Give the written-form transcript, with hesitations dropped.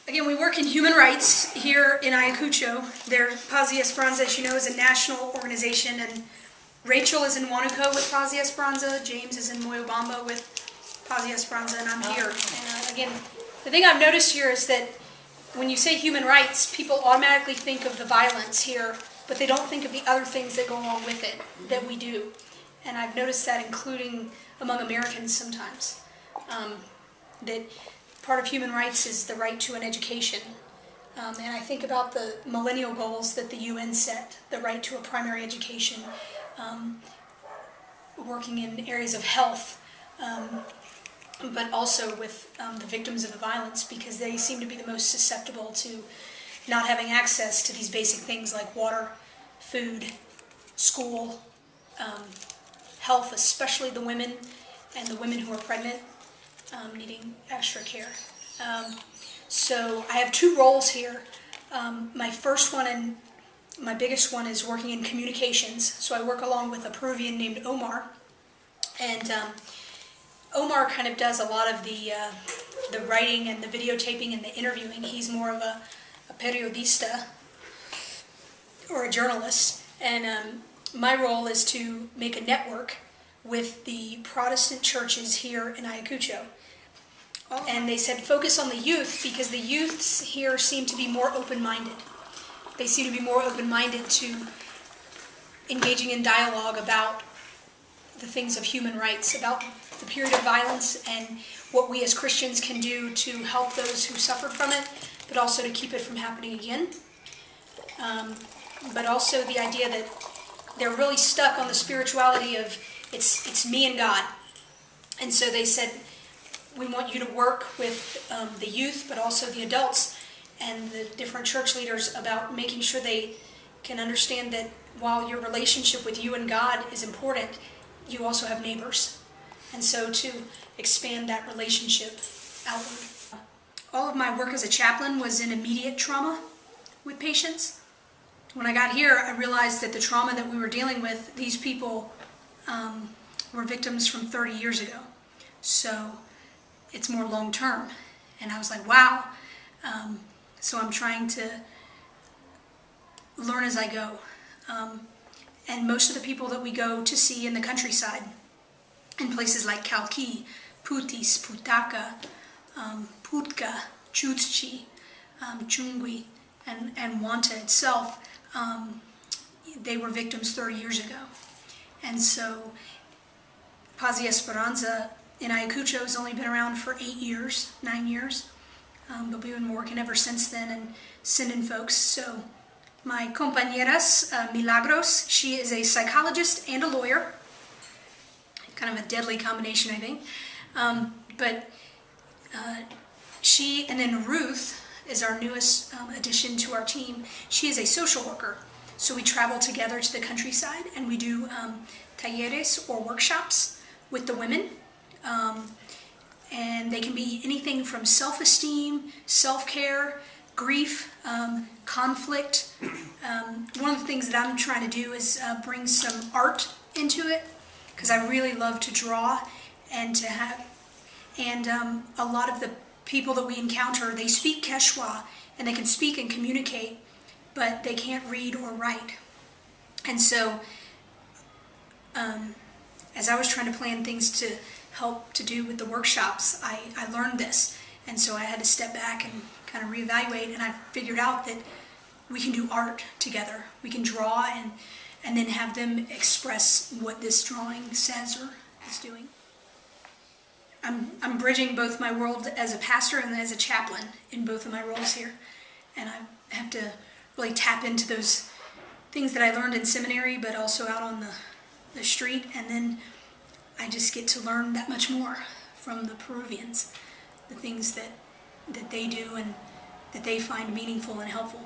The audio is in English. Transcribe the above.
Again, we work in human rights here in Ayacucho. Paz y Esperanza, as you know, is a national organization, and Rachel is in Huánuco with Paz y Esperanza, James is in Moyobamba with Paz y Esperanza, and I'm here. And again, the thing I've noticed here is that when you say human rights, people automatically think of the violence here, but they don't think of the other things that go along with it that we do. And I've noticed that including among Americans sometimes. That part of human rights is the right to an education. And I think about the millennial goals that the UN set, the right to a primary education, working in areas of health, but also with the victims of the violence, because they seem to be the most susceptible to not having access to these basic things like water, food, school, health, especially the women and the women who are pregnant, needing extra care. So I have two roles here. My first one and my biggest one is working in communications. So I work along with a Peruvian named Omar, and Omar kind of does a lot of the writing and the videotaping and the interviewing. He's more of a periodista, or a journalist, and my role is to make a network with the Protestant churches here in Ayacucho. And they said focus on the youth, because the youths here seem to be more open-minded. They seem to be more open-minded to engaging in dialogue about the things of human rights, about the period of violence and what we as Christians can do to help those who suffered from it, but also to keep it from happening again. But also the idea that they're really stuck on the spirituality of it's me and God. And so they said, we want you to work with the youth, but also the adults and the different church leaders about making sure they can understand that while your relationship with you and God is important, you also have neighbors. And so to expand that relationship outward. All of my work as a chaplain was in immediate trauma with patients. When I got here, I realized that the trauma that we were dealing with, these people were victims from 30 years ago. So it's more long-term. And I was like, wow. So I'm trying to learn as I go. And most of the people that we go to see in the countryside, in places like Calqui, Putis, Putaca, Putka, Chutchi, Chungui, and Huanta itself, they were victims 30 years ago. And so Paz y Esperanza in Ayacucho has only been around for 9 years, but we've been working ever since then and sending folks. So my compañeras, Milagros, she is a psychologist and a lawyer, kind of a deadly combination, I think. She, and then Ruth is our newest addition to our team. She is a social worker. So we travel together to the countryside and we do talleres or workshops with the women. And they can be anything from self-esteem, self-care, grief, conflict. One of the things that I'm trying to do is bring some art into it, because I really love to draw and to have, and a lot of the people that we encounter, they speak Quechua and they can speak and communicate, but they can't read or write. And so as I was trying to plan things to help to do with the workshops, I learned this, and so I had to step back and kind of reevaluate, and I figured out that we can do art together. We can draw and then have them express what this drawing says or is doing. I'm bridging both my world as a pastor and as a chaplain in both of my roles here, and I have to really tap into those things that I learned in seminary, but also out on the street, and then I just get to learn that much more from the Peruvians, the things that they do and that they find meaningful and helpful.